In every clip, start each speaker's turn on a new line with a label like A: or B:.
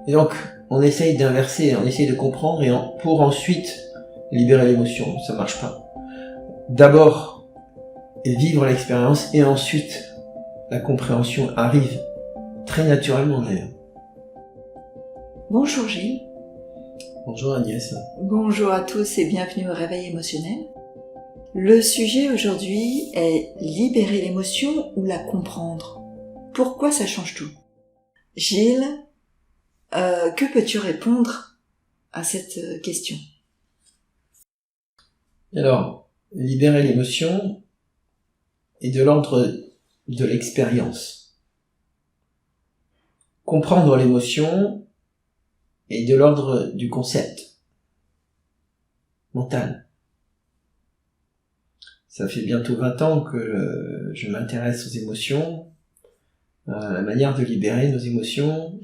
A: Et donc, on essaye d'inverser, on essaye de comprendre pour ensuite libérer l'émotion. Ça marche pas. D'abord, vivre l'expérience et ensuite, la compréhension arrive très naturellement d'ailleurs.
B: Bonjour Gilles.
A: Bonjour Agnès.
B: Bonjour à tous et bienvenue au Réveil émotionnel. Le sujet aujourd'hui est libérer l'émotion ou la comprendre. Pourquoi ça change tout? Gilles, que peux-tu répondre à cette question?
A: Alors, libérer l'émotion est de l'ordre de l'expérience. Comprendre l'émotion est de l'ordre du concept mental. Ça fait bientôt 20 ans que je m'intéresse aux émotions, à la manière de libérer nos émotions,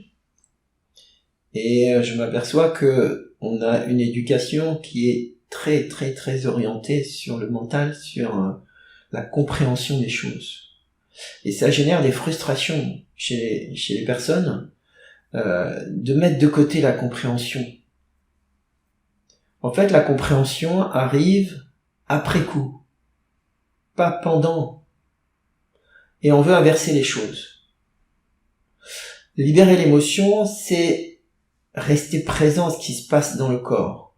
A: et je m'aperçois que on a une éducation qui est très très très orientée sur le mental, sur la compréhension des choses. Et ça génère des frustrations chez les personnes de mettre de côté la compréhension. En fait, la compréhension arrive après coup, pas pendant. Et on veut inverser les choses. Libérer l'émotion, c'est rester présent à ce qui se passe dans le corps.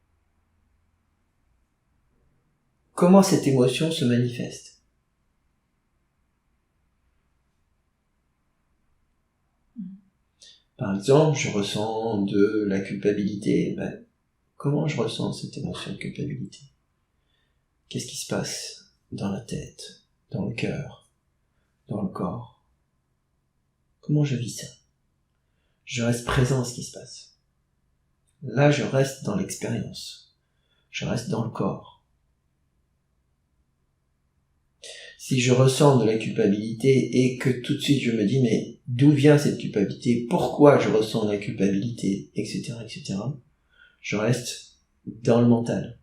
A: Comment cette émotion se manifeste? Par exemple, je ressens de la culpabilité. Comment je ressens cette émotion de culpabilité? Qu'est-ce qui se passe dans la tête, dans le cœur, dans le corps? Comment je vis ça? Je reste présent à ce qui se passe. Là, je reste dans l'expérience. Je reste dans le corps. Si je ressens de la culpabilité et que tout de suite je me dis mais d'où vient cette culpabilité? Pourquoi je ressens de la culpabilité? Etc. etc. Je reste dans le mental.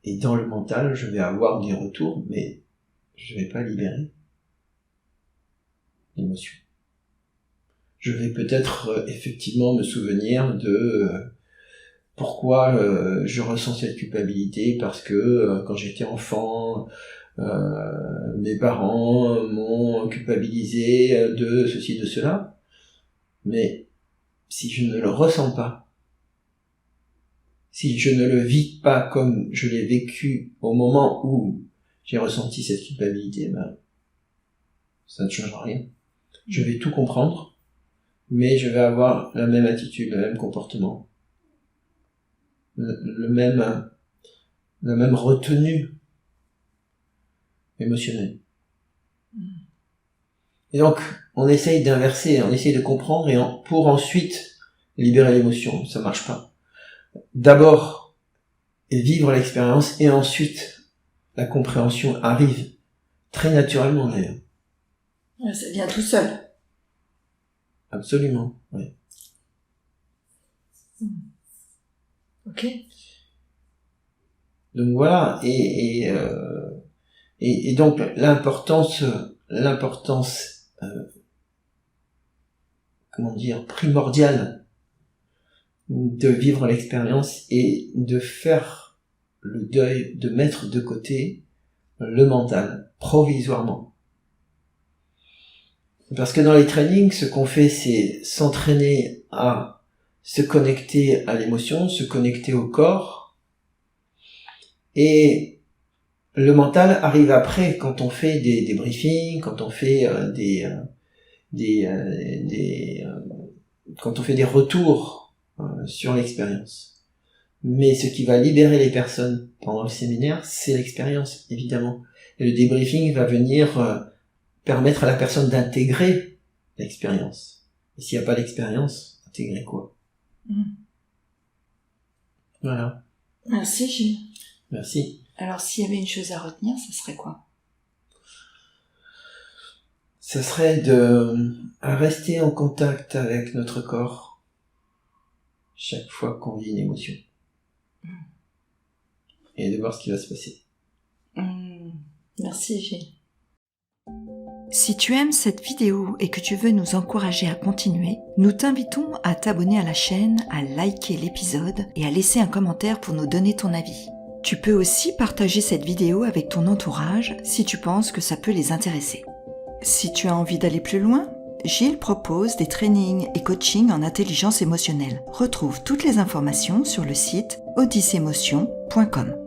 A: Et dans le mental, je vais avoir des retours, mais je vais pas libérer l'émotion. Je vais peut-être effectivement me souvenir de pourquoi je ressens cette culpabilité, parce que quand j'étais enfant, mes parents m'ont culpabilisé de ceci, de cela. Mais si je ne le ressens pas, si je ne le vis pas comme je l'ai vécu au moment où j'ai ressenti cette culpabilité, ça ne changera rien. Je vais tout comprendre, mais je vais avoir la même attitude, le même comportement, la même retenue émotionnelle. Et donc, on essaye d'inverser, on essaye de comprendre pour ensuite libérer l'émotion. Ça marche pas. D'abord, vivre l'expérience et ensuite, la compréhension arrive très naturellement d'ailleurs.
B: Ça vient tout seul.
A: Absolument, oui.
B: Ok.
A: Donc voilà, et donc l'importance primordiale de vivre l'expérience et de faire le deuil, de mettre de côté le mental, provisoirement. Parce que dans les trainings, ce qu'on fait, c'est s'entraîner à se connecter à l'émotion, se connecter au corps, et le mental arrive après, quand on fait des briefings, quand on fait quand on fait des retours sur l'expérience. Mais ce qui va libérer les personnes pendant le séminaire, c'est l'expérience, évidemment. Et le débriefing va venir permettre à la personne d'intégrer l'expérience. Et s'il n'y a pas d'expérience, intégrer quoi? Voilà.
B: Merci Gilles.
A: Merci.
B: Alors s'il y avait une chose à retenir, ce serait quoi?
A: Ce serait de rester en contact avec notre corps chaque fois qu'on vit une émotion. Et de voir ce qui va se passer.
B: Merci Gilles. Si tu aimes cette vidéo et que tu veux nous encourager à continuer, nous t'invitons à t'abonner à la chaîne, à liker l'épisode et à laisser un commentaire pour nous donner ton avis. Tu peux aussi partager cette vidéo avec ton entourage si tu penses que ça peut les intéresser. Si tu as envie d'aller plus loin, Gilles propose des trainings et coachings en intelligence émotionnelle. Retrouve toutes les informations sur le site odyssemotion.com.